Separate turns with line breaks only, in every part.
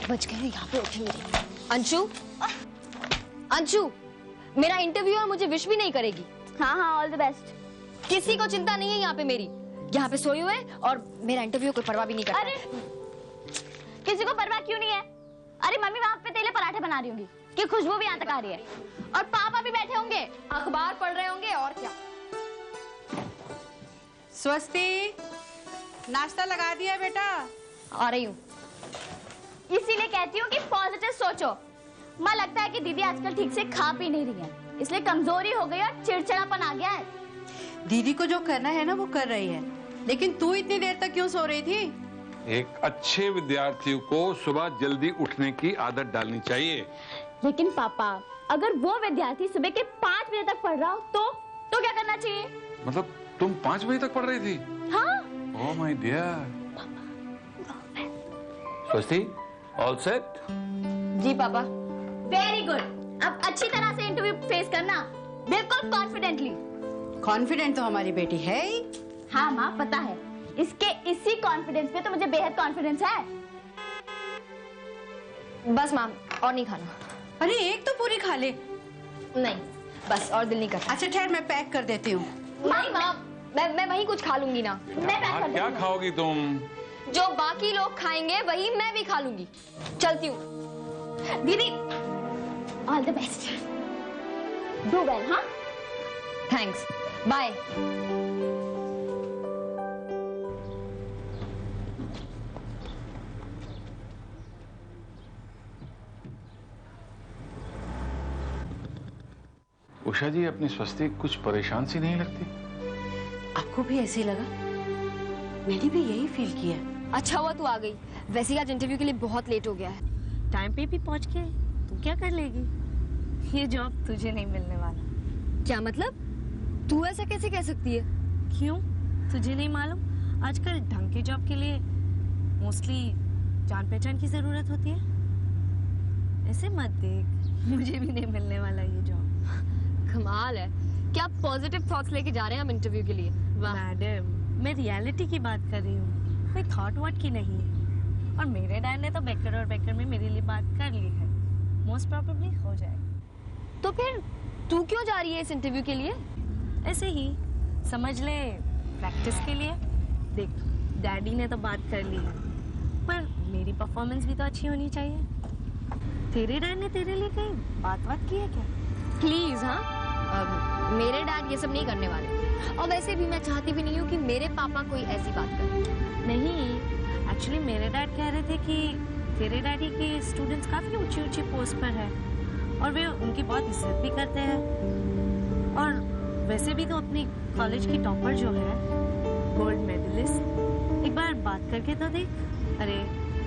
बच गए, यहाँ पे उठी मेरी। अंशु, अंशु, मेरा इंटरव्यू है, मुझे विश भी नहीं करेगी।
हाँ हाँ, ऑल द बेस्ट।
किसी को चिंता नहीं है यहाँ पे मेरी, यहाँ पे सोए हुए और मेरा इंटरव्यू कोई परवाह भी नहीं करता।
अरे किसी को परवाह क्यों नहीं है? अरे मम्मी वहाँ पे तेले पराठे बना रही होंगी कि खुशबू भी यहाँ तक आ रही है, और पापा भी बैठे होंगे,
अखबार पढ़ रहे होंगे, और क्या।
स्वस्ति, नाश्ता लगा दिया बेटा?
आ रही हूँ।
इसीलिए कहती हूँ कि पॉजिटिव सोचो। माँ लगता है कि दीदी आजकल ठीक से खा पी नहीं रही है, इसलिए कमजोरी हो गई और चिड़चिड़ापन आ गया है।
दीदी को जो करना है ना वो कर रही है, लेकिन तू इतनी देर तक क्यों सो रही थी?
एक अच्छे विद्यार्थी को सुबह जल्दी उठने की आदत डालनी चाहिए।
लेकिन पापा, अगर वो विद्यार्थी सुबह के 5 बजे तक पढ़ रहा हो तो क्या करना चाहिए?
मतलब तुम 5 बजे तक पढ़ रही थी?
हाँ।
Oh my dear. Swasti, all set?
जी पापा।
Very good. अब अच्छी तरह से इंटरव्यू फेस करना, बिल्कुल कॉन्फिडेंटली।
कॉन्फिडेंट तो हमारी बेटी है ही।
हाँ माँ, पता है। इसी कॉन्फिडेंस पे तो मुझे बेहद कॉन्फिडेंस है।
बस माँ, और नहीं खाना।
अरे एक तो पूरी खा ले।
नहीं, बस और दिल नहीं करता।
अच्छा ठहर, मैं पैक कर देती हूँ।
नहीं माँ, मैं वही कुछ खा लूंगी ना।
क्या खाओगी तुम?
जो बाकी लोग खाएंगे वही मैं भी खा लूंगी। चलती हूँ।
दीदी, all the best. Do well. हाँ,
थैंक्स, बाय।
उषा जी, अपनी स्वस्ति कुछ परेशान सी नहीं लगती?
आपको भी ऐसे ही लगा? मैंने भी यही फील किया।
अच्छा हुआ तू आ गई, वैसे आज इंटरव्यू के लिए बहुत लेट हो गया है।
टाइम पे भी पहुंच के तू क्या कर लेगी? ये जॉब तुझे नहीं मिलने वाला।
क्या मतलब? तू ऐसा कैसे कह सकती है?
क्यों, तुझे नहीं मालूम? आजकल ढंग के जॉब के लिए मोस्टली जान पहचान की जरूरत होती है। ऐसे मत देख, मुझे भी नहीं मिलने वाला ये जॉब।
कमाल है, क्या पॉजिटिव थॉट्स लेके जा रहे हैं हम इंटरव्यू के लिए?
मैडम, मैं रियलिटी की बात कर रही हूँ, कोई थॉट वॉट की नहीं है। और मेरे डैड ने तो बेकर और बेकर में मेरे लिए बात कर ली है, मोस्ट प्रोबेबली हो जाएगा।
तो फिर तू क्यों जा रही है इस इंटरव्यू के लिए?
ऐसे ही समझ ले, प्रैक्टिस के लिए। देख, डैडी ने तो बात कर ली है, पर मेरी परफॉर्मेंस भी तो अच्छी होनी चाहिए। तेरे डैड ने तेरे लिए कहीं बात की है क्या?
प्लीज। हाँ, मेरे डैड ये सब नहीं करने वाले, और वैसे भी मैं चाहती भी नहीं हूँ कि मेरे पापा कोई ऐसी बात करें।
नहीं, एक्चुअली मेरे डैड कह रहे थे कि तेरे डैडी के स्टूडेंट्स काफी ऊंची ऊंची पोस्ट पर है और वे उनकी बहुत इज्जत भी करते हैं। और वैसे भी तो अपनी कॉलेज की टॉपर जो है, गोल्ड मेडलिस्ट, एक बार बात करके तो देख। अरे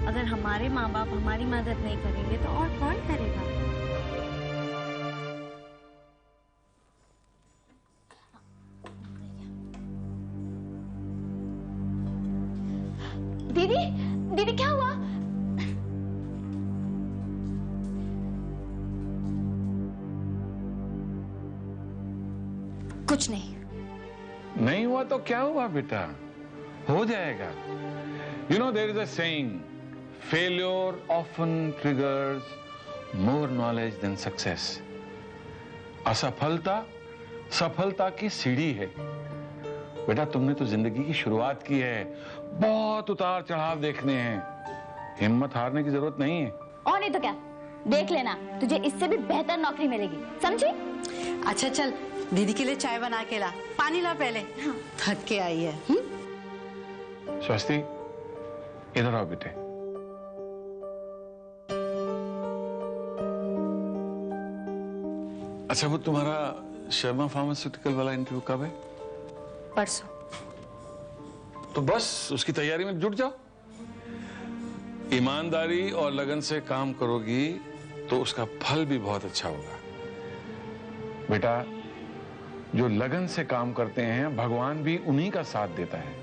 अगर हमारे माँ बाप हमारी मदद नहीं करेंगे तो और कौन करेगा?
दीदी, दीदी क्या हुआ?
कुछ नहीं
हुआ तो क्या हुआ बेटा, हो जाएगा। You know there is a saying, failure often triggers more knowledge than success. असफलता सफलता की सीढ़ी है। बेटा, तुमने तो जिंदगी की शुरुआत की है, बहुत उतार चढ़ाव देखने हैं, हिम्मत हारने की जरूरत नहीं है।
और नहीं तो क्या, देख लेना, तुझे इससे भी बेहतर नौकरी मिलेगी, समझी?
अच्छा चल, दीदी के लिए चाय बना के ला, पानी ला पहले। हाँ। थक के आई है।
स्वस्ति, इधर आओ बेटे। अच्छा, वो तुम्हारा शर्मा फार्मास्यूटिकल वाला इंटरव्यू कब है?
परसों।
तो बस उसकी तैयारी में जुट जाओ। ईमानदारी और लगन से काम करोगी तो उसका फल भी बहुत अच्छा होगा। बेटा, जो लगन से काम करते हैं भगवान भी उन्हीं का साथ देता है।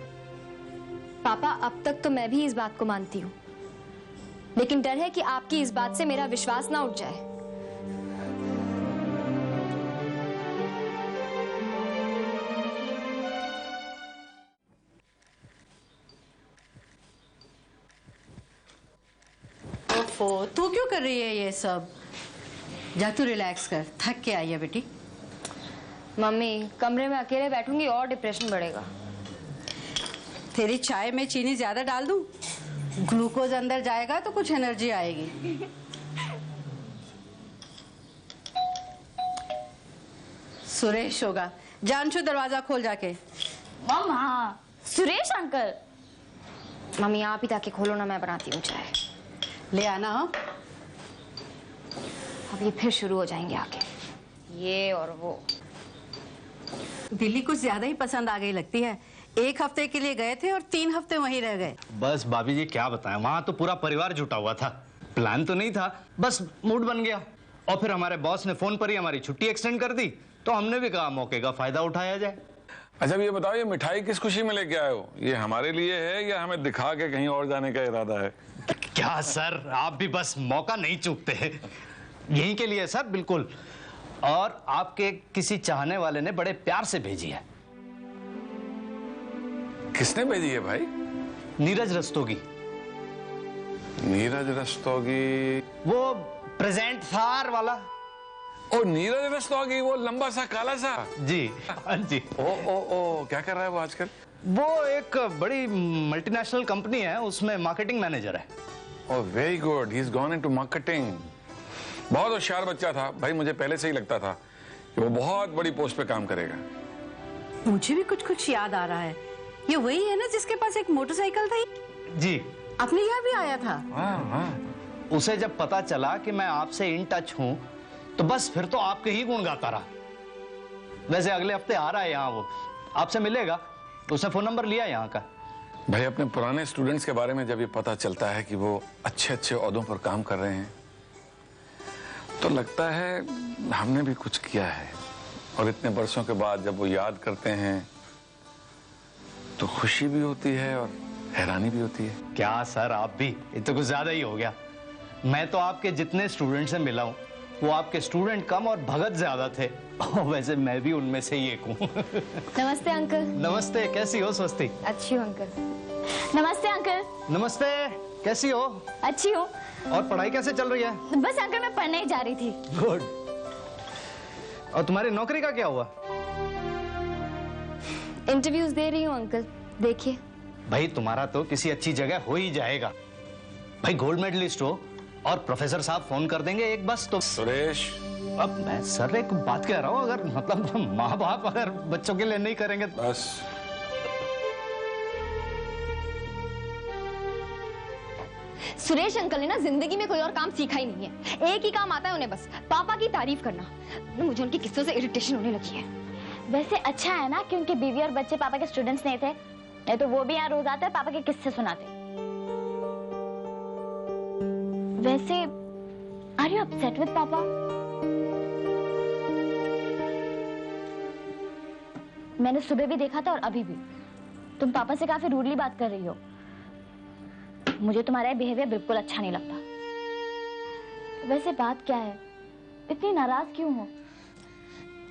पापा, अब तक तो मैं भी इस बात को मानती हूँ, लेकिन डर है कि आपकी इस बात से मेरा विश्वास ना उठ जाए।
तू क्यों कर रही है ये सब? जा तू रिलैक्स कर, थक के आई है बेटी।
मम्मी कमरे में अकेले बैठूंगी और डिप्रेशन बढ़ेगा।
तेरी चाय में चीनी ज्यादा डाल दूं? ग्लूकोज अंदर जाएगा तो कुछ एनर्जी आएगी। सुरेश होगा, जानशु दरवाजा खोल जाके।
मम्मा सुरेश अंकल।
मम्मी आप ही ताकि खोलो ना, मैं बनाती हूँ चाय।
ले आना। हाँ
अब ये फिर शुरू हो जाएंगे आके, ये और वो।
दिल्ली कुछ ज्यादा ही पसंद आ गई लगती है। 1 हफ्ते के लिए गए थे और 3 हफ्ते वहीं रह गए।
बस भाभी जी क्या बताएं, वहां तो पूरा परिवार जुटा हुआ था। प्लान तो नहीं था, बस मूड बन गया। और फिर हमारे बॉस ने फोन पर ही हमारी छुट्टी एक्सटेंड कर दी, तो हमने भी कहा मौके का फायदा उठाया जाए।
अच्छा ये बताओ, ये मिठाई किस खुशी में लेके आए हो? ये हमारे लिए है या हमें दिखा के कहीं और जाने का इरादा है?
क्या सर, आप भी बस मौका नहीं चूकते हैं। यहीं के लिए सर, बिल्कुल। और आपके किसी चाहने वाले ने बड़े प्यार से भेजी है।
किसने भेजी है भाई?
नीरज रस्तोगी।
नीरज रस्तोगी?
वो प्रेजेंट थार वाला।
ओ नीरज रस्तोगी, वो लंबा सा काला सा?
जी हाँ जी।
ओ क्या कर रहा है वो आजकल?
वो एक बड़ी मल्टीनेशनल कंपनी है, उसमें मार्केटिंग मैनेजर है।
Oh very good, he is gone into marketing. बहुत होशियार बच्चा था भाई, मुझे पहले से ही लगता था कि वो बहुत बड़ी पोस्ट पे काम करेगा।
मुझे भी कुछ याद आ रहा है। ये वही है ना जिसके पास एक मोटरसाइकिल थी?
जी।
अपने यहाँ भी आया था।
हाँ।
उसे जब पता चला कि मैं आपसे इन टच हूं, तो बस फिर तो आपके ही गुण गाता रहा। वैसे अगले हफ्ते आ रहा है यहाँ, वो आपसे मिलेगा। उसने फोन नंबर लिया यहाँ का।
भाई अपने पुराने स्टूडेंट्स के बारे में जब ये पता चलता है कि वो अच्छे अच्छे ओहदों पर काम कर रहे हैं, तो लगता है हमने भी कुछ किया है। और इतने बरसों के बाद जब वो याद करते हैं तो खुशी भी होती है और हैरानी भी होती है।
क्या सर, आप भी, ये तो कुछ ज्यादा ही हो गया। मैं तो आपके जितने स्टूडेंट से मिला हूँ, वो आपके स्टूडेंट कम और भगत ज्यादा थे। वैसे मैं भी उनमें से ही एक हूँ।
नमस्ते अंकल।
नमस्ते, कैसी हो स्वस्ति?
अच्छी हूँ अंकल।
नमस्ते अंकल।
नमस्ते, कैसी हो?
अच्छी हूँ।
और पढ़ाई कैसे चल रही है?
बस अंकल मैं पढ़ने ही जा रही थी।
गुड। और तुम्हारी नौकरी का क्या हुआ?
इंटरव्यूज दे रही हूँ अंकल, देखिए।
भाई तुम्हारा तो किसी अच्छी जगह हो ही जाएगा। भाई गोल्ड मेडलिस्ट हो और प्रोफेसर साहब फोन कर देंगे एक बस तो।
सुरेश,
अब मैं सर एक बात कह रहा हूँ, अगर मतलब माँ बाप अगर बच्चों के लिए नहीं करेंगे तो।
बस
सुरेश अंकल ने ना जिंदगी में कोई और काम सीखा ही नहीं है। एक ही काम आता है उन्हें, बस पापा की तारीफ करना। मुझे उनके किस्सों से इरिटेशन होने लगी है।
वैसे अच्छा है ना कि उनकी बीवी और बच्चे पापा के स्टूडेंट्स नहीं थे, नहीं तो वो भी यहाँ रोज आते पापा के किस्से सुनाते। वैसे आर यू अपसेट विद पापा? मैंने सुबह भी देखा था और अभी भी तुम पापा से काफी रूडली बात कर रही हो। मुझे तुम्हारा बिहेवियर बिल्कुल अच्छा नहीं लगता। वैसे बात क्या है, इतनी नाराज क्यों हो?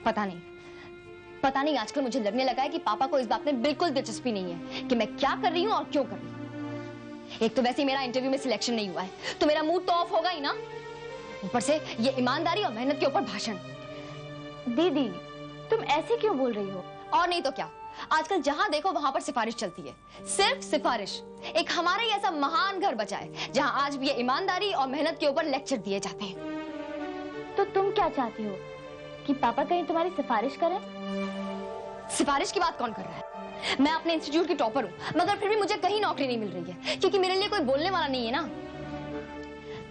पता नहीं आजकल मुझे लगने लगा है कि पापा को इस बात में बिल्कुल दिलचस्पी नहीं है कि मैं क्या कर रही हूँ और क्यों कर रही हूँ। एक तो वैसे ही मेरा इंटरव्यू में सिलेक्शन नहीं हुआ है, तो मेरा मूड तो ऑफ होगा ही ना। ऊपर से ये ईमानदारी और मेहनत के ऊपर भाषण।
दीदी तुम ऐसे क्यों बोल रही हो?
और नहीं तो क्या, आजकल जहां देखो वहां पर सिफारिश चलती है, सिर्फ सिफारिश। एक हमारा ही ऐसा महान घर बचा है जहां आज भी ये ईमानदारी और मेहनत के ऊपर लेक्चर दिए जाते हैं।
तो तुम क्या चाहती हो कि पापा कहीं तुम्हारी सिफारिश करें?
सिफारिश की बात कौन कर रहा है? मैं अपने इंस्टीट्यूट की टॉपर हूँ, मगर फिर भी मुझे कहीं नौकरी नहीं मिल रही है, क्योंकि मेरे लिए कोई बोलने वाला नहीं है ना।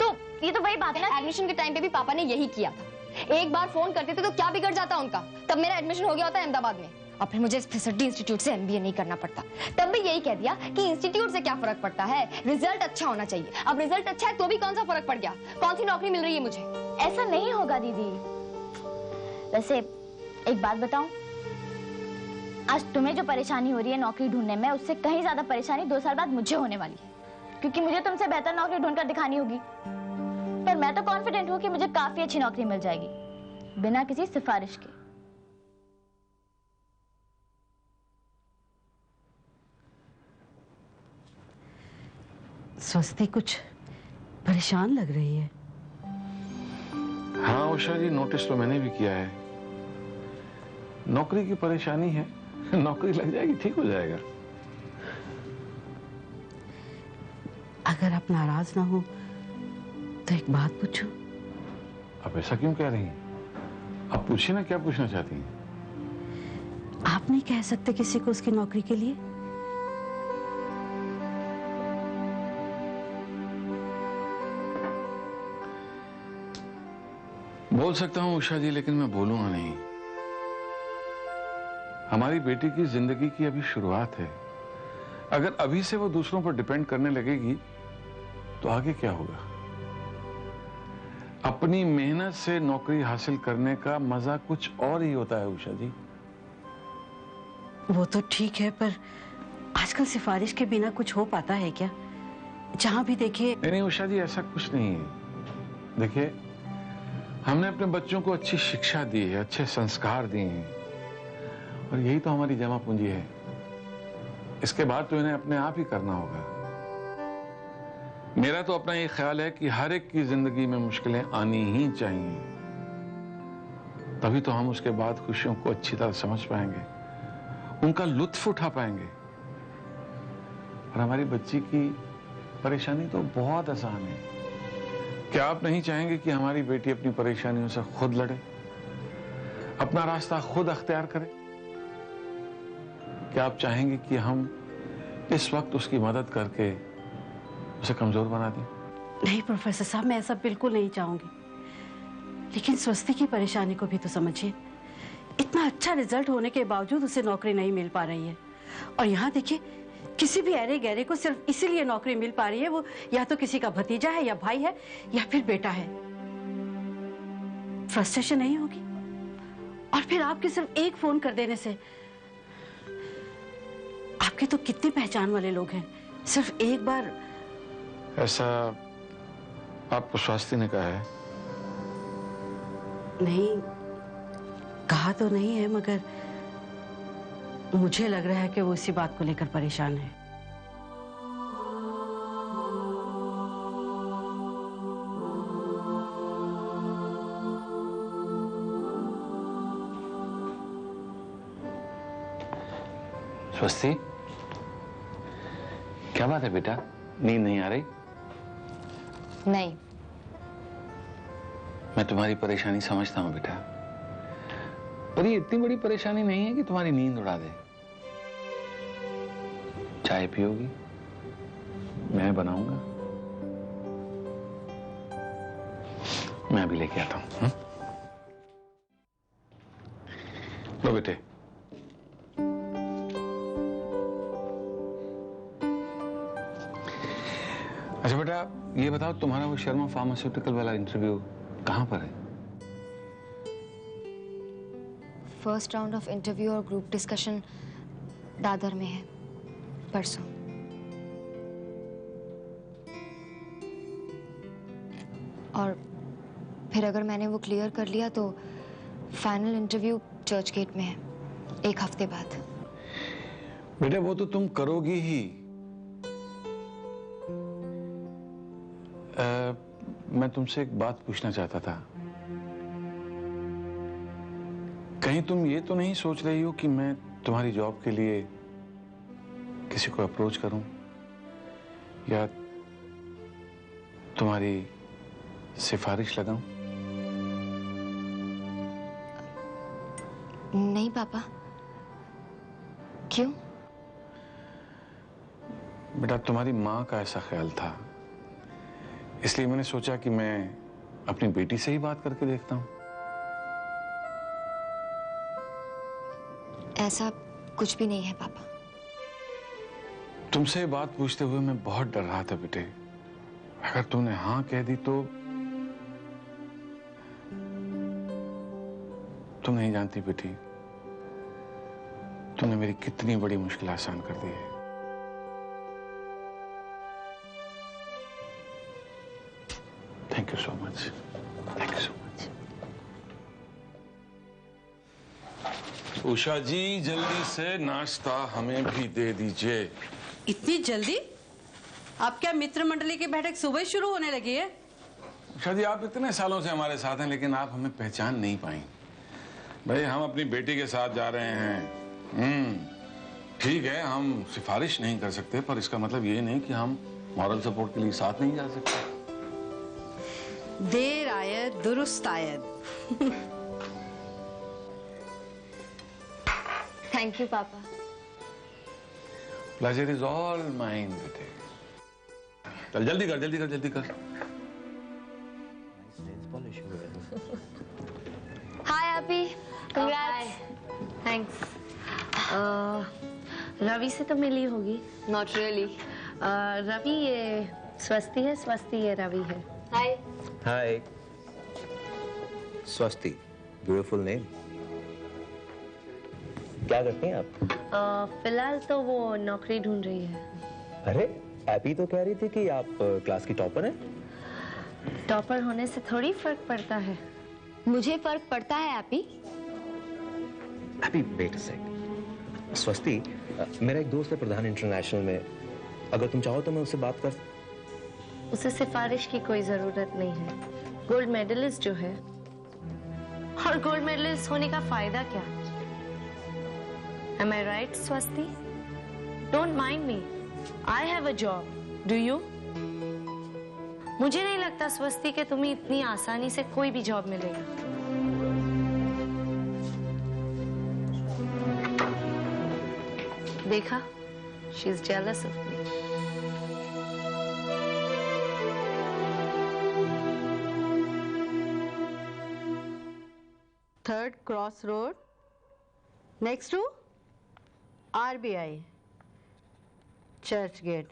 तो ये तो वही बात है ना,
एडमिशन के टाइम पे भी पापा ने यही किया था। एक बार फोन करते थे तो क्या बिगड़ जाता उनका। तब मेरा एडमिशन हो गया होता अहमदाबाद में, और फिर मुझे फिसड्डी इंस्टीट्यूट से एमबीए नहीं करना पड़ता। तब भी यही कह दिया कि इंस्टीट्यूट से क्या फर्क पड़ता है, रिजल्ट अच्छा होना चाहिए। अब रिजल्ट अच्छा है तो भी कौन सा फर्क पड़ गया, कौन सी नौकरी मिल रही है मुझे।
ऐसा नहीं होगा दीदी। वैसे एक बात बताऊं, आज तुम्हें जो परेशानी हो रही है नौकरी ढूंढने में, उससे कहीं ज्यादा परेशानी 2 साल बाद मुझे होने वाली है, क्योंकि मुझे तुमसे बेहतर नौकरी ढूंढकर दिखानी होगी। पर मैं तो कॉन्फिडेंट हूँ कि मुझे काफी अच्छी नौकरी मिल जाएगी बिना किसी सिफारिश के।
स्वस्ति कुछ परेशान लग रही है।
हाँ उषा जी, नोटिस तो मैंने भी किया है। नौकरी की परेशानी है, नौकरी लग जाएगी, ठीक हो जाएगा।
अगर आप नाराज ना हो तो एक बात पूछूं?
आप ऐसा क्यों कह रही हैं? आप पूछिए ना, क्या पूछना चाहती हैं?
आप नहीं कह सकते किसी को उसकी नौकरी के लिए?
बोल सकता हूं उषा जी, लेकिन मैं बोलूंगा नहीं। हमारी बेटी की जिंदगी की अभी शुरुआत है। अगर अभी से वो दूसरों पर डिपेंड करने लगेगी तो आगे क्या होगा? अपनी मेहनत से नौकरी हासिल करने का मजा कुछ और ही होता है उषा जी।
वो तो ठीक है, पर आजकल सिफारिश के बिना कुछ हो पाता है क्या? जहां भी देखिए।
नहीं उषा जी, ऐसा कुछ नहीं है। देखिए, हमने अपने बच्चों को अच्छी शिक्षा दी है, अच्छे संस्कार दिए हैं, और यही तो हमारी जमा पूंजी है। इसके बाद तो इन्हें अपने आप ही करना होगा। मेरा तो अपना ये ख्याल है कि हर एक की जिंदगी में मुश्किलें आनी ही चाहिए, तभी तो हम उसके बाद खुशियों को अच्छी तरह समझ पाएंगे, उनका लुत्फ उठा पाएंगे। और हमारी बच्ची की परेशानी तो बहुत आसान है। क्या आप नहीं चाहेंगे कि हमारी बेटी अपनी परेशानियों से खुद लड़े, अपना रास्ता खुद अख्तियार करे? क्या आप चाहेंगे कि हम इस वक्त उसकी मदद करके उसे कमजोर बना दें?
नहीं प्रोफेसर साहब, मैं ऐसा बिल्कुल नहीं चाहूंगी, लेकिन स्वस्ति की परेशानी को भी तो समझिए। इतना अच्छा रिजल्ट होने के बावजूद उसे नौकरी नहीं मिल पा रही है, और यहाँ देखिए, किसी भी अरे गहरे को सिर्फ इसीलिए नौकरी मिल पा रही है, वो या तो किसी का भतीजा है या भाई है या फिर बेटा है। फ्रस्ट्रेशन नहीं होगी? और फिर आपके सिर्फ एक फोन कर देने से, आपके तो कितने पहचान वाले लोग हैं, सिर्फ एक बार।
ऐसा आपको स्वास्थ्य ने कहा है?
नहीं कहा तो नहीं है, मगर मुझे लग रहा है कि वो इसी बात को लेकर परेशान है।
स्वस्ति, क्या बात है बेटा, नींद नहीं आ रही?
नहीं।
मैं तुम्हारी परेशानी समझता हूं बेटा, पर ये इतनी बड़ी परेशानी नहीं है कि तुम्हारी नींद उड़ा दे। चाय पियोगी? मैं बनाऊंगा, मैं अभी लेके आता हूं। लो बेटे। अच्छा बेटा, ये बताओ, तुम्हारा वो शर्मा फार्मास्यूटिकल वाला इंटरव्यू कहां पर है?
फर्स्ट राउंड ऑफ इंटरव्यू और ग्रुप डिस्कशन दादर में है, परसों। और फिर अगर मैंने वो क्लियर कर लिया तो फाइनल इंटरव्यू चर्च गेट में है, 1 हफ्ते बाद।
बेटा वो तो तुम करोगी ही। मैं तुमसे एक बात पूछना चाहता था। कहीं तुम ये तो नहीं सोच रही हो कि मैं तुम्हारी जॉब के लिए किसी को अप्रोच करूं या तुम्हारी सिफारिश लगाऊं?
नहीं पापा। क्यों?
बेटा तुम्हारी माँ का ऐसा ख्याल था, इसलिए मैंने सोचा कि मैं अपनी बेटी से ही बात करके देखता हूं।
ऐसा कुछ भी नहीं है पापा।
तुमसे बात पूछते हुए मैं बहुत डर रहा था बेटे। अगर तुमने हाँ कह दी तो तुम नहीं जानती बेटी, तुमने मेरी कितनी बड़ी मुश्किल आसान कर दी है। Thank you so much, thank you so much. Usha ji, जल्दी से नाश्ता हमें भी दे दीजिए।
इतनी जल्दी? अब क्या मित्र मंडली की बैठक सुबह ही शुरू होने लगी है?
उषा जी, आप इतने सालों से हमारे साथ हैं, लेकिन आप हमें पहचान नहीं पाई। भाई, हम अपनी बेटी के साथ जा रहे हैं। ठीक है, हम सिफारिश नहीं कर सकते, पर इसका मतलब ये नहीं कि हम मॉरल सपोर्ट के लिए साथ नहीं जा सकते।
देर आयत दुरुस्त आयत।
थैंक यू पापा।
प्लेजर इज ऑल माइन बेटे। चल जल्दी कर, जल्दी कर, जल्दी कर।
Hi Happy, congrats.
Thanks. Ravi से तो मिली होगी?
Not really.
रवि ये स्वस्ति है, स्वस्ति ये रवि है।
हाय।
हाय। स्वस्ति, ब्यूटीफुल नेम। क्या करते हैं आप?
फिलहाल तो वो नौकरी ढूंढ रही है।
अरे, एपी तो कह रही थी कि आप क्लास की टॉपर हैं।
टॉपर होने से थोड़ी फर्क पड़ता है।
मुझे फर्क पड़ता है हैप्पी।
एपी, वेट अ सेक। स्वस्ति, मेरा एक दोस्त है प्रधान इंटरनेशनल में, अगर तुम चाहो तो मैं उससे बात कर।
उसे सिफारिश की कोई जरूरत नहीं है। गोल्ड मेडलिस्ट जो है, और गोल्ड मेडलिस्ट होने का फायदा क्या? Am I right, स्वस्ति? Don't mind me. I have a job. Do you? मुझे नहीं लगता स्वस्ति कि तुम्हें इतनी आसानी से कोई भी जॉब मिलेगा। देखा? She is jealous of me.
Third cross road, next to RBI, Churchgate.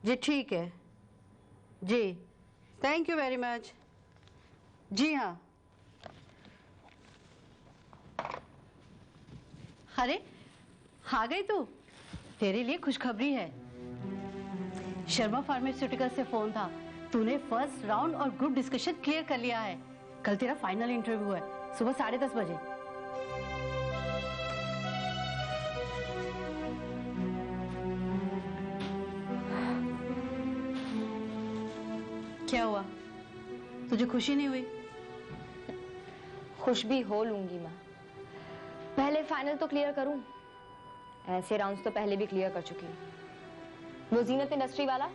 जी ठीक है जी, थैंक यू वेरी मच। जी हाँ। अरे आ गई तू? तेरे लिए खुशखबरी है। शर्मा फार्मास्यूटिकल से फोन था, तूने फर्स्ट राउंड और ग्रुप डिस्कशन क्लियर कर लिया है। कल तेरा फाइनल इंटरव्यू है, सुबह 10:30 बजे। क्या हुआ, तुझे खुशी नहीं हुई?
खुश भी हो लूंगी मैं, पहले फाइनल तो क्लियर करूं। ऐसे राउंड्स तो पहले भी क्लियर कर चुकी हूँ। वो जीनत इंडस्ट्री वाला,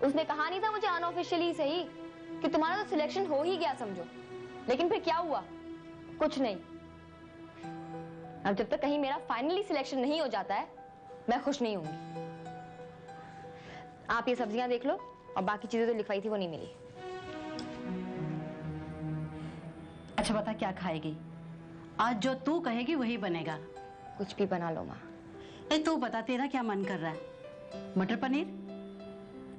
उसने कहा नहीं था मुझे अनऑफिशियली सही कि तुम्हारा तो सिलेक्शन हो ही गया समझो, लेकिन फिर क्या हुआ? कुछ नहीं। अब जब तक कहीं मेरा फाइनली सिलेक्शन नहीं हो जाता है, मैं खुश नहीं होंगी। आप ये सब्जियां देख लो, और बाकी चीजें तो लिखवाई थी वो नहीं मिली।
अच्छा बता, क्या खाएगी? आज जो तू कहेगी वही बनेगा।
कुछ भी बना लो माँ।
ए, तू बता, तेरा क्या मन कर रहा है? मटर पनीर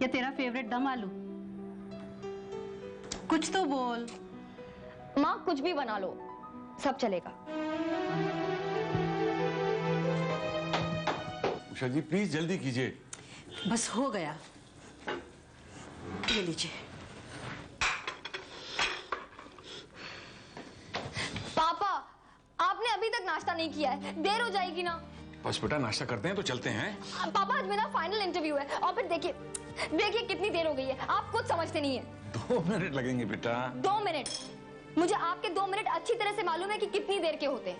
या तेरा फेवरेट दम आलू? कुछ तो बोल।
माँ कुछ भी बना लो, सब चलेगा।
उषा जी प्लीज जल्दी कीजिए।
बस हो गया, ये लीजिए।
पापा, आपने अभी तक नाश्ता नहीं किया है, देर हो जाएगी ना।
बस बेटा, नाश्ता करते हैं तो चलते हैं।
पापा आज मेरा फाइनल इंटरव्यू है, और फिर देखिए देखिए कितनी देर हो गई है। आप कुछ समझते नहीं है।
2 मिनट लगेंगे बेटा।
2 मिनट? मुझे आपके 2 मिनट अच्छी तरह से मालूम है कि कितनी देर के होते हैं।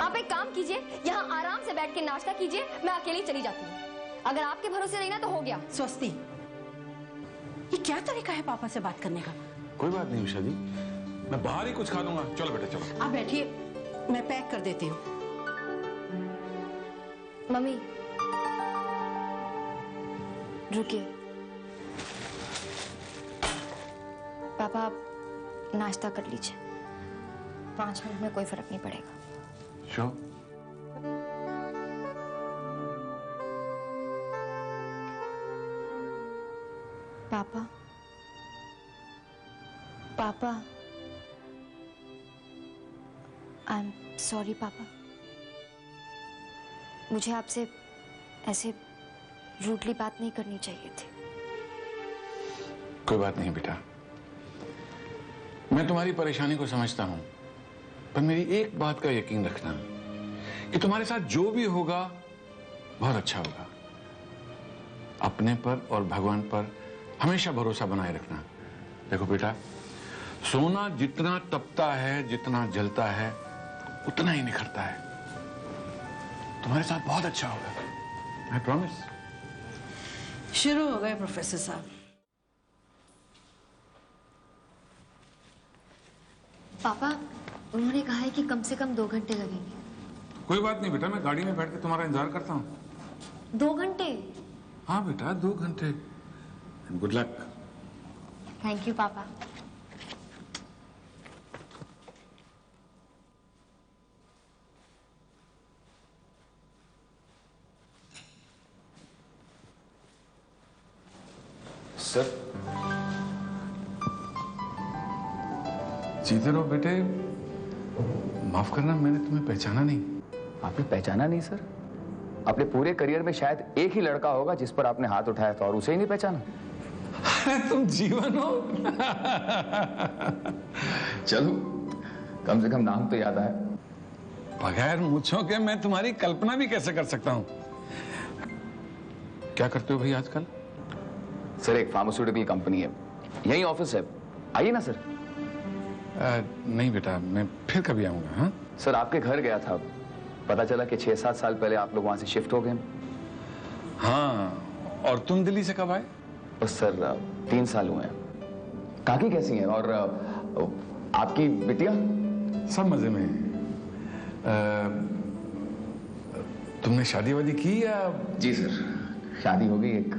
आप एक काम कीजिए, यहाँ आराम से बैठ के नाश्ता कीजिए, मैं अकेली चली जाती हूँ। अगर आपके भरोसे रही ना तो हो गया।
स्वस्ति, ये क्या तरीका है पापा से बात करने का?
कोई बात नहीं उषा जी, मैं बाहर ही कुछ खा लूंगा। चलो बेटा चलो।
आप बैठिए, मैं पैक कर देती हूँ।
मम्मी रुकिए। पापा आप नाश्ता कर लीजिए, 5 मिनट में कोई फर्क नहीं पड़ेगा।
श्योर।
पापा पापा आई एम सॉरी पापा, मुझे आपसे ऐसे रूडली बात नहीं करनी चाहिए थी।
कोई बात नहीं बेटा, मैं तुम्हारी परेशानी को समझता हूं, पर मेरी एक बात का यकीन रखना कि तुम्हारे साथ जो भी होगा बहुत अच्छा होगा। अपने पर और भगवान पर हमेशा भरोसा बनाए रखना। देखो बेटा, सोना जितना तपता है, जितना जलता है, उतना ही निखरता है। तुम्हारे साथ बहुत अच्छा होगा, आई प्रॉमिस।
शुरू हो गए प्रोफेसर साहब।
पापा, उन्होंने कहा है कि कम से कम 2 घंटे लगेंगे।
कोई बात नहीं बेटा, मैं गाड़ी में बैठ के तुम्हारा इंतजार करता हूँ।
2 घंटे?
हाँ बेटा, 2 घंटे। Good luck.
थैंक यू पापा।
सर,
जीते रहो बेटे। माफ करना, मैंने तुम्हें पहचाना नहीं।
आपने पहचाना नहीं सर? अपने पूरे करियर में शायद एक ही लड़का होगा जिस पर आपने हाथ उठाया था और उसे ही नहीं पहचाना।
तुम जीवन हो।
चलो, कम से कम नाम तो याद आया।
बगैर मूंछों के मैं तुम्हारी कल्पना भी कैसे कर सकता हूं। क्या करते हो भाई आजकल?
सर, एक फार्मास्यूटिकल कंपनी है, यही ऑफिस है, आइए ना सर।
नहीं बेटा, मैं फिर कभी आऊंगा। हाँ
सर, आपके घर गया था, पता चला कि 6-7 साल पहले आप लोग वहां से शिफ्ट हो गए।
हाँ, और तुम दिल्ली से कब आए?
बस सर 3 साल हुए हैं। काकी कैसी हैं और आपकी बिटिया?
सब मजे में। तुमने शादी वादी की या?
जी सर, शादी हो गई, एक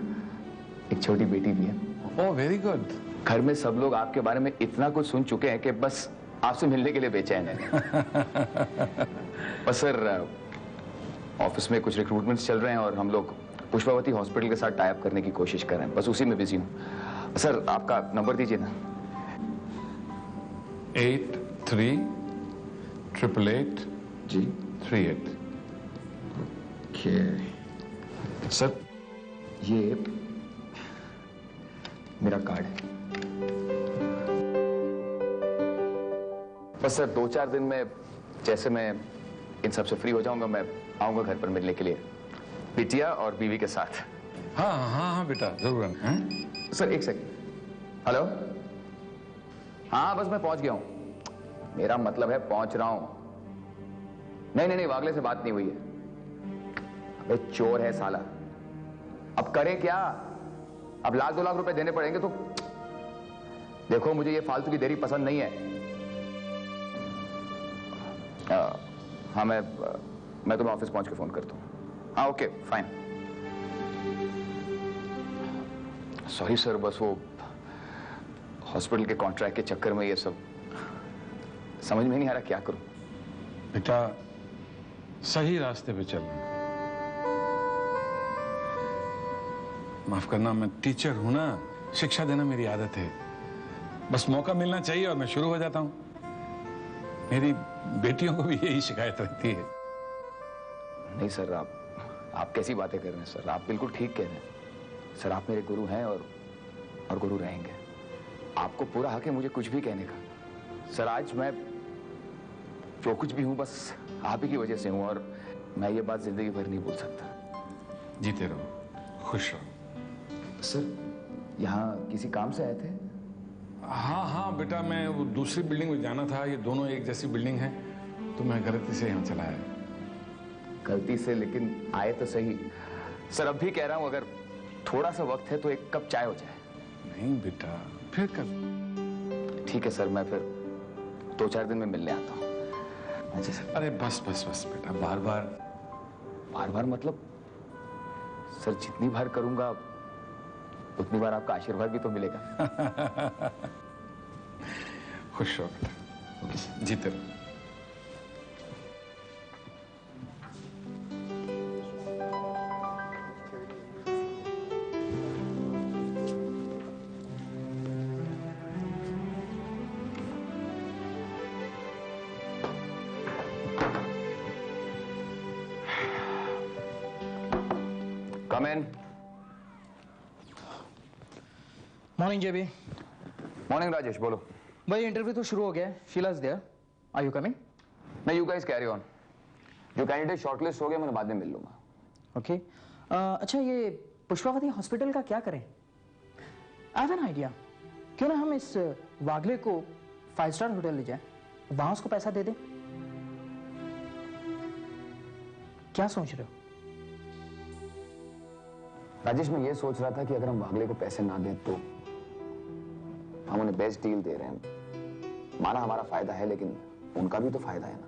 छोटी बेटी भी है।
Oh very good.
घर में सब लोग आपके बारे में इतना कुछ सुन चुके हैं कि बस आपसे मिलने के लिए बेचैन है। बस सर, ऑफिस में कुछ रिक्रूटमेंट्स चल रहे हैं और हम लोग पुष्पावती हॉस्पिटल के साथ टाई अप करने की कोशिश कर रहे हैं, बस उसी में बिजी हूँ। सर, आपका नंबर दीजिए ना।
8388
जी
38।
सर, ये मेरा कार्ड है। बस सर 2-4 दिन में जैसे मैं इन सब से फ्री हो जाऊंगा, मैं आऊंगा घर पर मिलने के लिए, बिटिया और बीवी के साथ।
हाँ हाँ हाँ बेटा, जरूर आना।
सर, एक सेकंड। हेलो, हाँ बस मैं पहुंच गया हूं। मेरा मतलब है पहुंच रहा हूं। नहीं, वागले से बात नहीं हुई है। अबे चोर है साला, अब करे क्या? अब 1-2 लाख रुपए देने पड़ेंगे तो। देखो, मुझे ये फालतू की देरी पसंद नहीं है। हाँ, मैं तुम्हें ऑफिस पहुंच के फोन करता हूँ। हाँ ओके फाइन। सॉरी सर, बस वो हॉस्पिटल के कॉन्ट्रैक्ट के चक्कर में ये सब समझ में नहीं आ रहा, क्या करूं।
बेटा, सही रास्ते पे चल रहे। माफ करना, मैं टीचर हूं ना, शिक्षा देना मेरी आदत है। बस मौका मिलना चाहिए और मैं शुरू हो जाता हूं। मेरी बेटियों को भी यही शिकायत रहती है।
नहीं सर, आप कैसी बातें कर रहे हैं सर? आप बिल्कुल ठीक कह रहे हैं सर। आप मेरे गुरु हैं और गुरु रहेंगे। आपको पूरा हक है मुझे कुछ भी कहने का। सर, आज मैं जो कुछ भी हूं बस आप ही की वजह से हूं और मैं ये बात जिंदगी भर नहीं भूल सकता।
जीते रहो, खुश रहो।
सर, यहाँ किसी काम से आए थे?
हाँ बेटा, मैं वो दूसरी बिल्डिंग में जाना था। ये दोनों एक जैसी बिल्डिंग है, तो मैं गलती से यहाँ चला आया।
गलती से? लेकिन आए तो सही। सर, अब भी कह रहा हूं, अगर थोड़ा सा वक्त है तो एक कप चाय हो जाए।
नहीं बेटा, फिर कब?
ठीक है सर, मैं फिर 2-4 दिन में मिलने आता हूँ। अच्छा सर।
अरे बस बेटा, बार बार
मतलब सर, जितनी बार करूंगा उतनी बार आपका आशीर्वाद भी तो मिलेगा।
खुश रहो बेटा, जीते रहो।
Come in.
Morning JB.
Morning Rajesh, बोलो।
भाई, इंटरव्यू तो शुरू हो गया है। Sheela is there. Are you coming?
नहीं, यू गाइस कैरी ऑन। जो कैंडिडेट शॉर्टलिस्ट हो गए मैं बाद में मिल लूंगा।
ओके। अच्छा, ये पुष्पावती हॉस्पिटल का क्या करें? I have an idea. क्यों ना हम इस वागले को 5 स्टार होटल ले जाएं, वहां उसको पैसा दे दें। क्या सोच रहे हो?
राजेश, मैं ये सोच रहा था कि अगर हम वागले को पैसे ना दें तो हम उन्हें बेस्ट डील दे रहे हैं। माना हमारा फायदा है, लेकिन उनका भी तो फायदा है ना।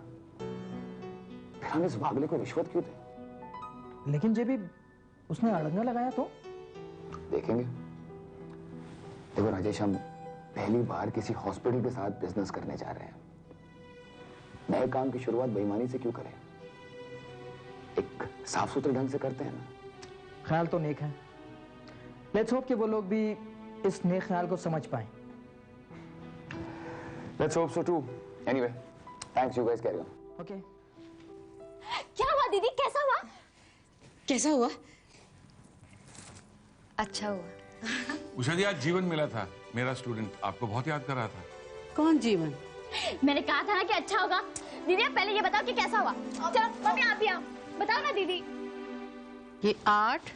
फिर हम इस वागले को रिश्वत क्यों दें?
लेकिन जब भी उसने अड़ंगा लगाया तो
देखेंगे। देखो राजेश, हम पहली बार किसी हॉस्पिटल के साथ बिजनेस करने जा रहे हैं। नए काम की शुरुआत बेईमानी से क्यों करें? एक साफ सुथरे ढंग से करते हैं ना।
ख्याल तो नेक है। लेट्स होप कि वो लोग भी इस नेक ख्याल को समझ पाए।
Let's hope so too. Anyway, thanks, you guys carry on.
Okay.
क्या हुआ दीदी, कैसा हुआ?
कैसा हुआ?
अच्छा हुआ।
उषा जी, आज जीवन मिला था, मेरा स्टूडेंट, आपको बहुत याद कर रहा था।
कौन जीवन?
मैंने कहा था ना कि अच्छा होगा। दीदी आप पहले ये बताओ कि कैसा हुआ। चलो मम्मी आप भी आओ, बताओ ना दीदी।
ये 8,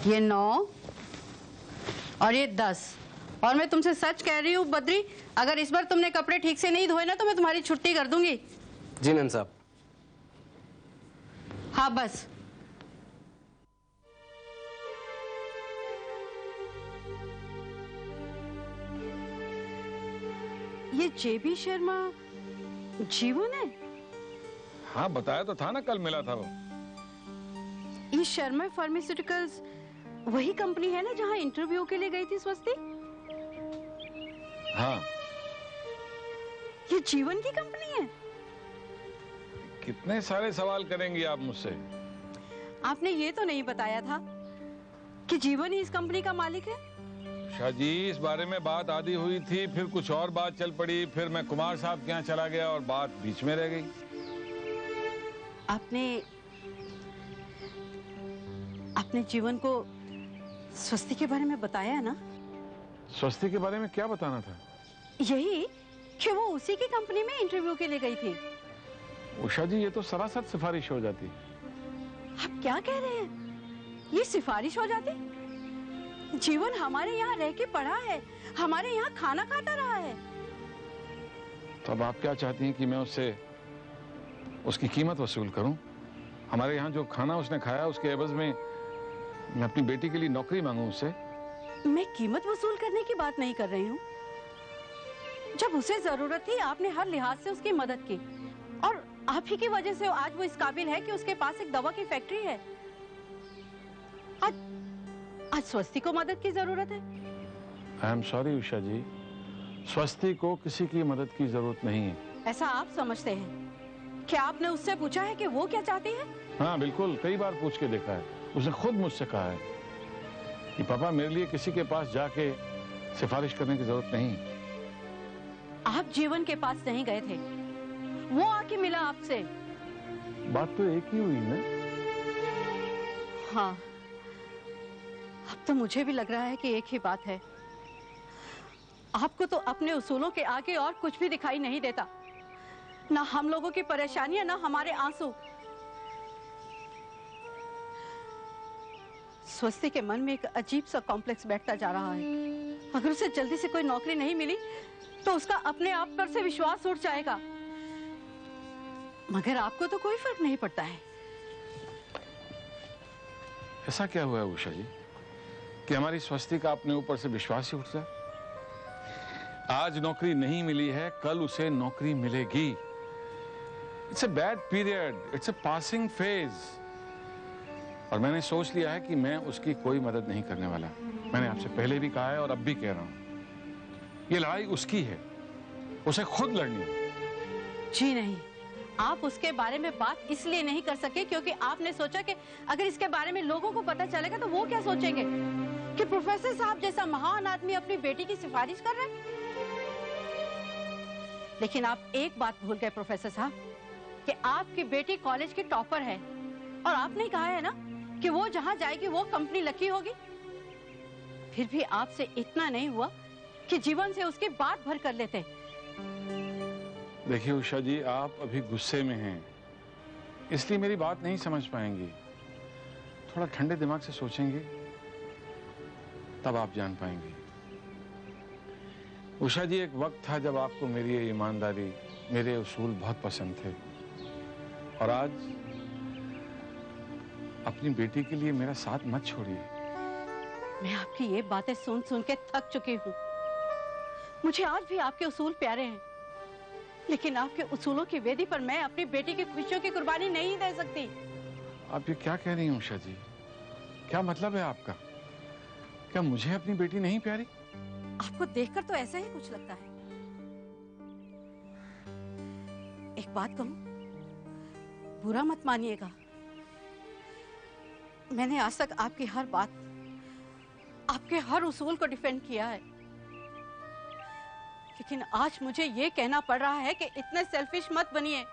ये 9 और ये 10। और मैं तुमसे सच कह रही हूँ बद्री, अगर इस बार तुमने कपड़े ठीक से नहीं धोए ना तो मैं तुम्हारी छुट्टी कर दूंगी।
जी नंद साहब।
हाँ बस। ये जेबी शर्मा जीवन है?
हाँ, बताया तो था ना, कल मिला था वो।
ये शर्मा फार्मास्यूटिकल्स वही कंपनी है ना जहां इंटरव्यू के लिए गई थी स्वस्ति?
हाँ।
ये जीवन की कंपनी है?
कितने सारे सवाल करेंगी आप मुझसे?
आपने ये तो नहीं बताया था कि जीवन ही इस कंपनी का मालिक है?
शाह जी, इस बारे में बात आधी हुई थी, फिर कुछ और बात चल पड़ी, फिर मैं कुमार साहब के यहाँ चला गया और बात बीच में रह गई।
आपने जीवन को स्वस्ति के बारे में बताया ना?
स्वस्ति के बारे में क्या बताना था?
यही कि वो उसी की कंपनी में इंटरव्यू के लिए गई थी।
उषा जी, ये तो सरासर सिफारिश हो जाती।
आप क्या कह रहे हैं? ये सिफारिश हो जाती? जीवन हमारे यहाँ रह के पढ़ा है, हमारे यहाँ खाना खाता रहा है।
तो अब आप क्या चाहती हैं कि मैं उससे उसकी कीमत वसूल करूं? हमारे यहाँ जो खाना उसने खाया उसके एवज में मैं अपनी बेटी के लिए नौकरी मांगूं उससे?
मैं कीमत वसूल करने की बात नहीं कर रही हूँ। जब उसे जरूरत थी आपने हर लिहाज से उसकी मदद की, और आप ही की वजह से आज वो इस काबिल है कि उसके पास एक दवा की फैक्ट्री है। आज स्वस्ति को मदद की जरूरत है।
आई एम सॉरी उषा जी, स्वस्ति को किसी की मदद की जरूरत नहीं है।
ऐसा आप समझते हैं? क्या आपने उससे पूछा है कि वो क्या चाहती है?
हाँ बिल्कुल, कई बार पूछ के देखा है। उसने खुद मुझसे कहा है कि पापा, मेरे लिए किसी के पास जाके सिफारिश करने की जरूरत नहीं।
आप जीवन के पास नहीं गए थे, वो आके मिला आपसे।
बात तो एक ही हुई ना?
हाँ, अब तो मुझे भी लग रहा है कि एक ही बात है। आपको तो अपने उसूलों के आगे और कुछ भी दिखाई नहीं देता, ना हम लोगों की परेशानियां, ना हमारे आंसू। स्वस्ति के मन में एक अजीब सा कॉम्प्लेक्स बैठता जा रहा है। अगर उसे जल्दी से कोई नौकरी नहीं मिली तो उसका अपने आप पर से विश्वास उठ जाएगा। मगर आपको तो कोई फर्क नहीं पड़ता है।
ऐसा क्या हुआ है उषा जी कि हमारी स्वस्ति का अपने ऊपर से विश्वास ही उठ जाए? आज नौकरी नहीं मिली है, कल उसे नौकरी मिलेगी। It's a bad period, it's a passing phase. और मैंने सोच लिया है कि मैं उसकी कोई मदद नहीं करने वाला। मैंने आपसे पहले भी कहा है और अब भी कह रहा हूं, ये लड़ाई उसकी है, उसे खुद लड़नी है।
जी नहीं, आप उसके बारे में बात इसलिए नहीं कर सके क्योंकि आपने सोचा कि अगर इसके बारे में लोगों को पता चलेगा तो वो क्या सोचेंगे कि प्रोफेसर साहब जैसा महान आदमी अपनी बेटी की सिफारिश कर रहे हैं। लेकिन आप एक बात भूल गए प्रोफेसर साहब कि आपकी बेटी कॉलेज की टॉपर है, और आपने कहा है ना कि वो जहां जाएगी वो कंपनी लकी होगी। फिर भी आपसे इतना नहीं हुआ कि जीवन से उसकी बात भर कर लेते।
देखिए उषा जी, आप अभी गुस्से में हैं, इसलिए मेरी बात नहीं समझ पाएंगी। थोड़ा ठंडे दिमाग से सोचेंगे तब आप जान पाएंगे। उषा जी, एक वक्त था जब आपको मेरी ये ईमानदारी, मेरे उसूल बहुत पसंद थे, और आज अपनी बेटी के लिए मेरा साथ मत छोड़िए।
मैं आपकी ये बातें सुन सुन के थक चुकी हूँ। मुझे आज भी आपके उसूल प्यारे हैं, लेकिन आपके उसूलों की वेदी पर मैं अपनी बेटी की खुशियों की कुर्बानी नहीं दे सकती।
आप ये क्या कह रही हैं उषा जी? क्या मतलब है आपका? क्या मुझे अपनी बेटी नहीं प्यारी?
आपको देखकर तो ऐसा ही कुछ लगता है। एक बात कहूं, बुरा मत मानिएगा। मैंने आज तक आपकी हर बात, आपके हर उसूल को डिफेंड किया है, लेकिन आज मुझे ये कहना पड़ रहा है कि इतने सेल्फिश मत बनिए।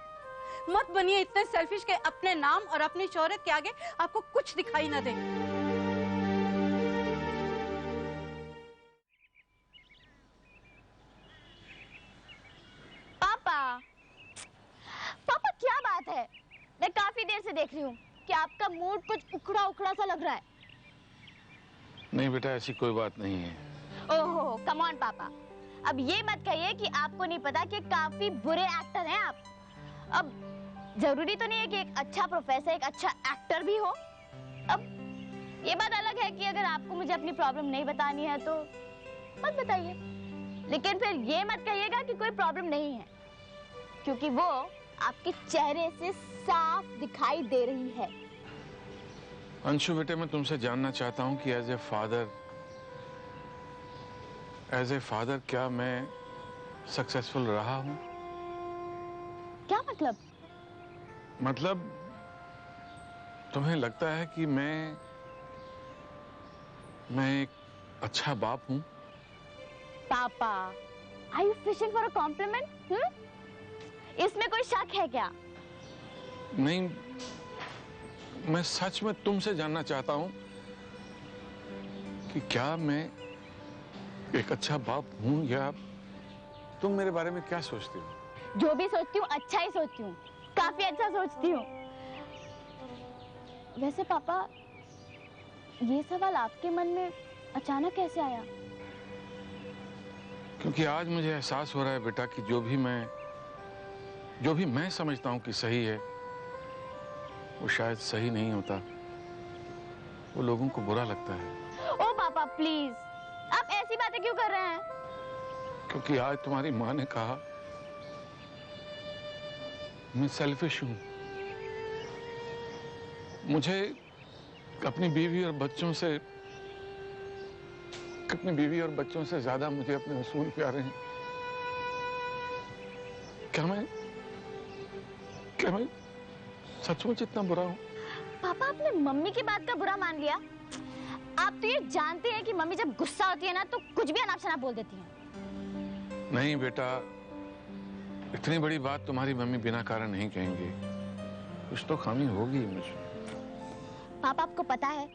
मत बनिए इतने सेल्फिश के अपने नाम और अपनी शोहरत के आगे आपको कुछ दिखाई न दे।
पापा क्या बात है? मैं काफी देर से देख रही हूँ कि आपका मूड कुछ उखड़ा उखड़ा सा लग रहा है।
नहीं बेटा, ऐसी कोई बात नहीं है।
ओहो, कम ऑन पापा, अब ये मत कहिए कि आपको नहीं पता कि काफी बुरे एक्टर हैं आप। अब जरूरी तो नहीं है कि एक अच्छा प्रोफेसर एक अच्छा एक्टर भी हो। अब ये बात अलग है कि अगर आपको मुझे अपनी प्रॉब्लम नहीं बतानी है तो मत बताइए, लेकिन फिर ये मत कहिएगा कि कोई प्रॉब्लम नहीं है, क्योंकि वो आपके चेहरे से साफ दिखाई दे रही है।
अंशु बेटे, मैं तुमसे जानना चाहता हूँ कि एज ए फादर क्या मैं सक्सेसफुल रहा हूँ?
क्या मतलब?
मतलब तुम्हें लगता है कि मैं एक अच्छा बाप हूँ?
पापा, are you fishing for a compliment? इसमें कोई शक है क्या?
नहीं, मैं सच में तुमसे जानना चाहता हूँ कि क्या मैं एक अच्छा बाप हूँ, या तुम मेरे बारे में क्या सोचती हो?
जो भी सोचती हूँ अच्छा ही सोचती हूँ, काफी अच्छा सोचती हूँ। वैसे पापा, ये सवाल आपके मन में अचानक कैसे आया?
क्योंकि आज मुझे एहसास हो रहा है बेटा कि जो भी मैं समझता हूँ कि सही है, वो शायद सही नहीं होता। वो लोगों को बुरा लगता है।
ओ पापा प्लीज, आप ऐसी बातें क्यों कर रहे हैं?
क्योंकि आज तुम्हारी माँ ने कहा मैं सेल्फिश हूँ। मुझे अपनी बीवी और बच्चों से ज्यादा मुझे अपने उसूल प्यारे हैं। क्या मैं सचमुच इतना बुरा हूँ?
पापा, आपने मम्मी की बात का बुरा मान लिया। आप तो ये जानते हैं कि मम्मी जब गुस्सा होती है ना तो कुछ भी अनाप शनाप बोल देती है।
नहीं बेटा, इतनी बड़ी बात तुम्हारी मम्मी बिना कारण नहीं कहेंगे। कुछ तो खामी होगी मुझे।
पापा, आपको पता है,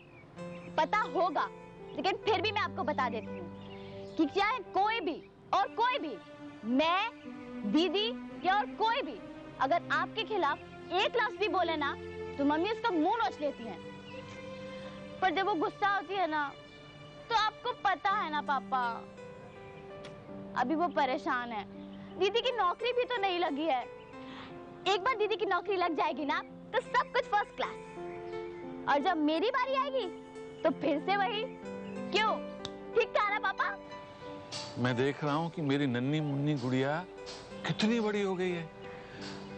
पता होगा, लेकिन फिर भी मैं आपको बता देती हूँ कि चाहे कोई भी, मैं, दीदी या और कोई भी, अगर आपके खिलाफ एक लफ्ज भी बोले ना तो मम्मी उसका मुंह नोच लेती हैं। पर जब वो गुस्सा होती है ना तो आपको पता है ना पापा, अभी वो परेशान है। दीदी की नौकरी भी तो नहीं लगी है। एक बार दीदी की नौकरी लग जाएगी ना तो सब कुछ फर्स्ट क्लास, और जब मेरी बारी आएगी तो फिर से वही। क्यों, ठीक कहा ना पापा?
मैं देख रहा हूँ कि मेरी नन्ही मुन्नी गुड़िया कितनी बड़ी हो गई है,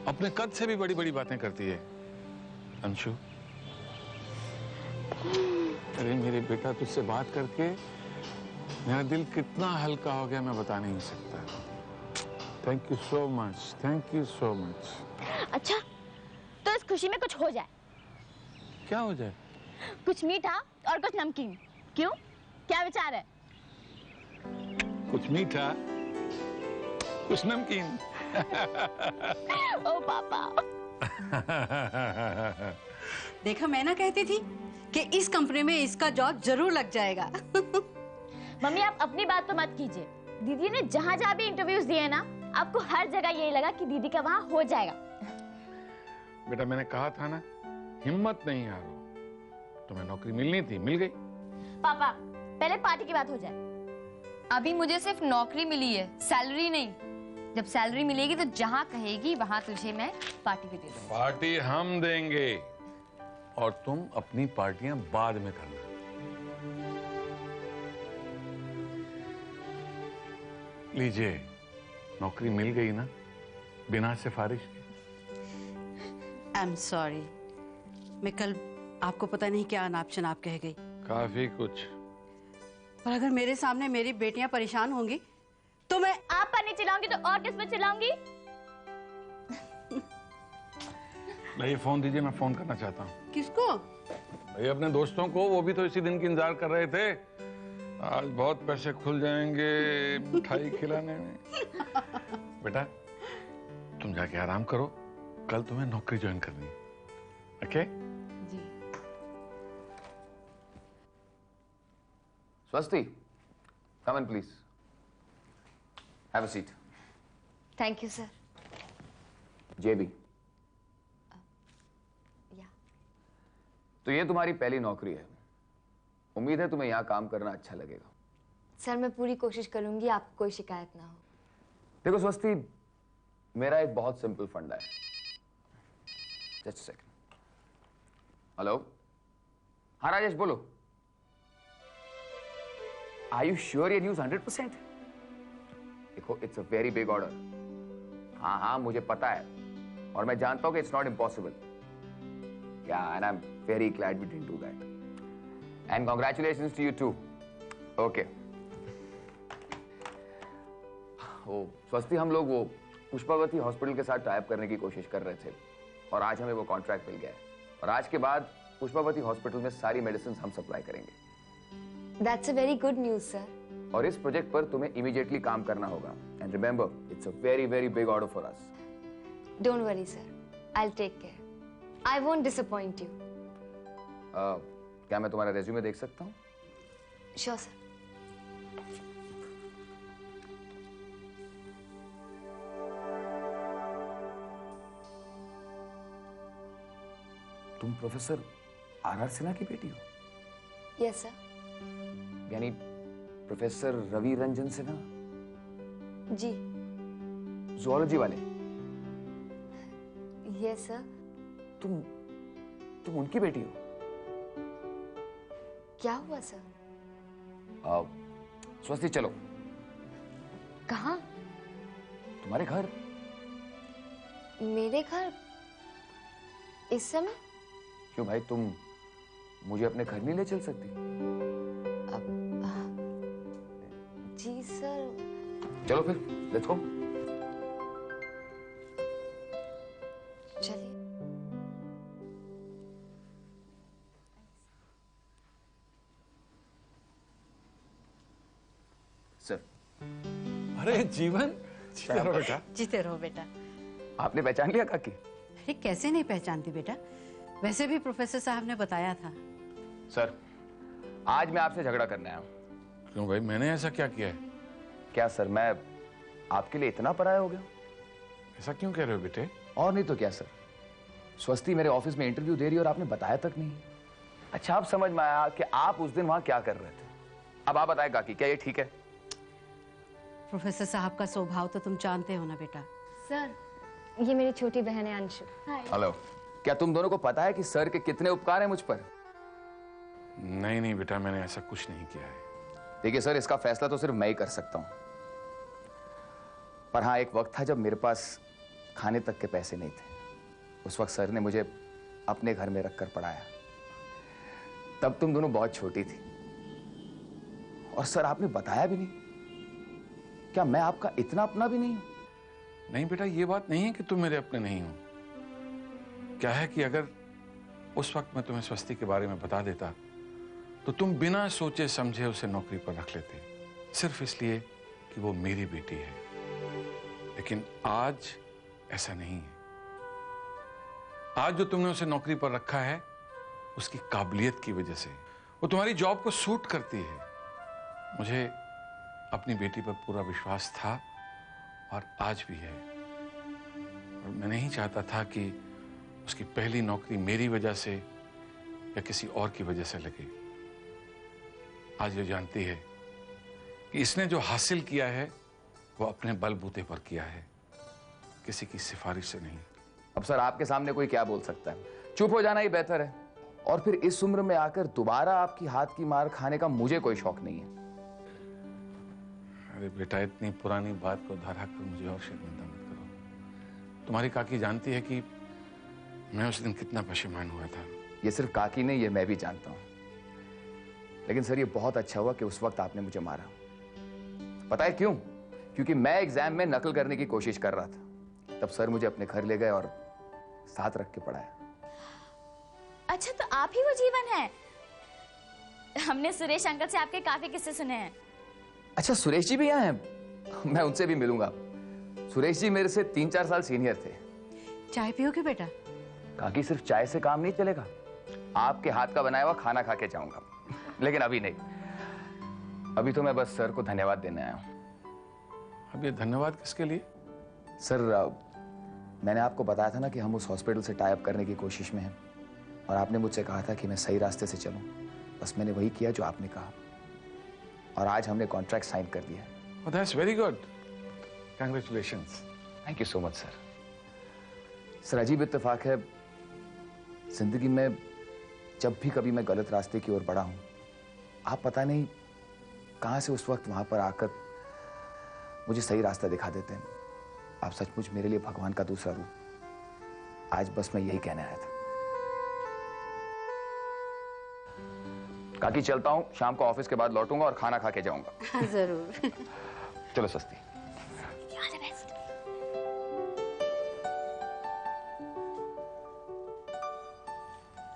अपने कद से भी बड़ी बड़ी बातें करती है। अंशु, अरे मेरे बेटा, तुझसे बात करके मेरा दिल कितना हल्का हो गया मैं बता नहीं सकता। Thank you so much, thank you so much.
अच्छा, तो इस खुशी में कुछ हो जाए।
क्या हो जाए?
कुछ मीठा और कुछ नमकीन। क्यों, क्या विचार है?
कुछ मीठा, कुछ नमकीन।
ओ पापा।
देखा, मैं ना कहती थी कि इस कंपनी में इसका जॉब जरूर लग जाएगा।
मम्मी, आप अपनी बात तो मत कीजिए। दीदी ने जहाँ जहाँ भी इंटरव्यूज दिए ना, आपको हर जगह यही लगा कि दीदी का वहाँ हो जाएगा।
बेटा, मैंने कहा था ना, हिम्मत नहीं हारो। तुम्हें नौकरी मिलनी थी, मिल गई।
पापा पहले पार्टी की बात हो जाए।
अभी मुझे सिर्फ नौकरी मिली है, सैलरी नहीं। जब सैलरी मिलेगी तो जहां कहेगी वहां तुझे मैं पार्टी भी दे दूंगी।
पार्टी हम देंगे और तुम अपनी पार्टियां बाद में करना। लीजिए, नौकरी मिल गई ना, बिना सिफारिश के।
आई एम सॉरी, मैं कल आपको पता नहीं क्या अनाप शनाप कह गई।
काफी कुछ।
पर अगर मेरे सामने मेरी बेटियां परेशान होंगी तो मैं
आप पर नहीं चिल्लाऊंगी तो और किस पर चिल्लाऊंगी?
भाई फोन दीजिए, मैं फोन करना चाहता हूँ।
किसको?
भाई अपने दोस्तों को, वो भी तो इसी दिन की इंतजार कर रहे थे। आज बहुत पैसे खुल जाएंगे मिठाई खिलाने में। बेटा तुम जाके आराम करो, कल तुम्हें नौकरी ज्वाइन करनी है। ओके?
जी।
स्वस्ति, come in please. Have a seat.
Thank you sir.
JB.
या
तो ये तुम्हारी पहली नौकरी है। उम्मीद है तुम्हें यहाँ काम करना अच्छा लगेगा।
सर मैं पूरी कोशिश करूंगी, आपको कोई शिकायत ना हो।
देखो स्वस्ति, मेरा एक बहुत सिंपल फंडा है। Just second. हेलो, हाँ राजेश बोलो। आर यू श्योर ये न्यूज 100%? देखो it's a very big order. हाँ मुझे पता है और मैं जानता हूं कि it's not impossible. Yeah and I am very glad we didn't do that. And congratulations to you too. Okay. ओ स्वस्ति, हम लोग वो पुष्पावती हॉस्पिटल के साथ टाइप करने की कोशिश कर रहे थे और आज हमें वो कॉन्ट्रैक्ट मिल गया है और आज के बाद पुष्पावती हॉस्पिटल में सारी मेडिसिन हम सप्लाई करेंगे।
That's a very good news sir.
और इस प्रोजेक्ट पर तुम्हें इमीडिएटली काम करना होगा। And remember it's a very very big order for us.
Don't worry sir, I will take care. I won't disappoint you.
क्या मैं तुम्हारा रेज्यूमे देख सकता हूँ?
Sure sir.
तुम प्रोफेसर आर सिन्हा की बेटी हो?
Yes sir.
यानी प्रोफेसर रवि रंजन सिन्हा?
जी।
जूलॉजी वाले?
Yes sir.
तुम उनकी बेटी हो?
क्या हुआ सर?
स्वस्ति चलो।
कहाँ?
तुम्हारे घर।
मेरे घर? इस समय?
क्यों भाई, तुम मुझे अपने घर नहीं ले चल सकती?
जी सर।
चलो फिर लेट्स गो।
चलिए।
सर।
अरे जीवन, जीते रहो बेटा।
जीते रहो बेटा।
आपने पहचान लिया काकी?
अरे कैसे नहीं पहचानती बेटा, वैसे भी प्रोफेसर साहब ने बताया था।
सर, आज मैं आपसे झगड़ा करने आया हूं।
क्यों भाई, मैंने ऐसा क्या किया है?
क्या सर, मैं आपके लिए इतना पराया हो गया?
ऐसा क्यों कह रहे हो बेटे?
और नहीं तो क्या सर, स्वस्ति मेरे ऑफिस में इंटरव्यू दे रही है और आपने बताया तक नहीं। अच्छा, आप समझ में आया कि आप उस दिन वहां क्या कर रहे थे। अब आप बताएं काकी, क्या ये ठीक है?
प्रोफेसर साहब का स्वभाव तो तुम जानते हो ना बेटा।
सर, ये मेरी छोटी बहन है अंशु।
हेलो, क्या तुम दोनों को पता है कि सर के कितने उपकार हैं मुझ पर?
नहीं बेटा, मैंने ऐसा कुछ नहीं किया है।
देखिए सर, इसका फैसला तो सिर्फ मैं ही कर सकता हूं। पर हाँ, एक वक्त था जब मेरे पास खाने तक के पैसे नहीं थे। उस वक्त सर ने मुझे अपने घर में रखकर पढ़ाया। तब तुम दोनों बहुत छोटी थी और सर आपने बताया भी नहीं। क्या मैं आपका इतना अपना भी नहीं हूं?
नहीं बेटा, ये बात नहीं है कि तुम मेरे अपने नहीं हो। क्या है कि अगर उस वक्त मैं तुम्हें स्वस्ति के बारे में बता देता तो तुम बिना सोचे समझे उसे नौकरी पर रख लेते, सिर्फ इसलिए कि वो मेरी बेटी है। लेकिन आज ऐसा नहीं है। आज जो तुमने उसे नौकरी पर रखा है उसकी काबिलियत की वजह से। वो तुम्हारी जॉब को सूट करती है। मुझे अपनी बेटी पर पूरा विश्वास था और आज भी है। और मैं नहीं चाहता था कि उसकी पहली नौकरी मेरी वजह से या किसी और की वजह से लगे, आज ये जानती है कि इसने जो हासिल किया है वो अपने बलबूते पर किया है, किसी की सिफारिश से नहीं।
अब सर आपके सामने कोई क्या बोल सकता है, चुप हो जाना ही बेहतर है। और फिर इस उम्र में आकर दोबारा आपकी हाथ की मार खाने का मुझे कोई शौक नहीं है।
अरे बेटा, इतनी पुरानी बात को दोहरा कर मुझे और शर्मिंदा मत करो। तुम्हारी काकी जानती है कि मैं उस दिन कितना परेशान हुआ था।
ये सिर्फ काकी नहीं, ये मैं भी जानता हूं। लेकिन सर ये बहुत अच्छा हुआ कि उस वक्त आपने मुझे मारा। पता है क्यों? क्योंकि मैं एग्जाम में नकल करने की कोशिश कर रहा था। तब सर मुझे अपने घर ले गए और साथ रख के पढ़ाया।
अच्छा, तो आप ही वो जीवन है? हमने सुरेश अंकल से आपके काफी किस्से सुने हैं।
अच्छा, सुरेश जी भी यहाँ हैं? मैं उनसे भी मिलूंगा। सुरेश जी मेरे से 3-4 साल सीनियर थे।
चाय पियोगे बेटा?
काकी सिर्फ चाय से काम नहीं चलेगा, आपके हाथ का बनाया हुआ खाना खा के जाऊंगा। लेकिन अभी नहीं, अभी तो मैं बस सर को धन्यवाद देने आया हूँ।
अब ये धन्यवाद किसके लिए?
सर मैंने आपको बताया था ना कि हम उस हॉस्पिटल से टाई अप करने की कोशिश में हैं, और आपने मुझसे कहा था कि मैं सही रास्ते से चलूं। बस मैंने वही किया जो आपने कहा, और आज हमने कॉन्ट्रैक्ट साइन कर दिया।
Oh, that's very good. Congratulations.
Thank you so much sir. Sir अजीब इत्तेफाक है, जिंदगी में जब भी कभी मैं गलत रास्ते की ओर बढ़ा हूं, आप पता नहीं कहां से उस वक्त वहां पर आकर मुझे सही रास्ता दिखा देते हैं। आप सचमुच मेरे लिए भगवान का दूसरा रूप। आज बस मैं यही कहने आया था। काकी चलता हूं, शाम को ऑफिस के बाद लौटूंगा और खाना खा के जाऊंगा।
जरूर।
चलो सस्ती।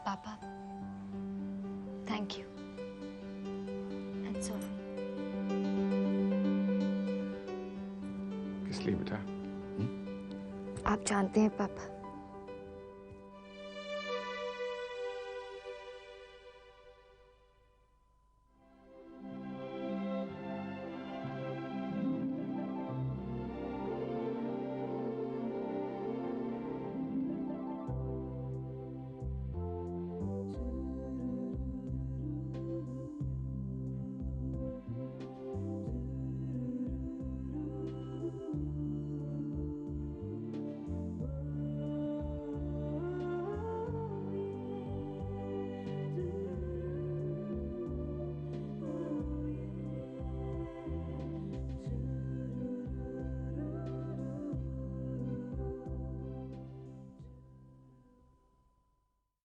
पापा, थैंक यू। I'm sorry.
किस लिए बेटा?
आप जानते हैं पापा,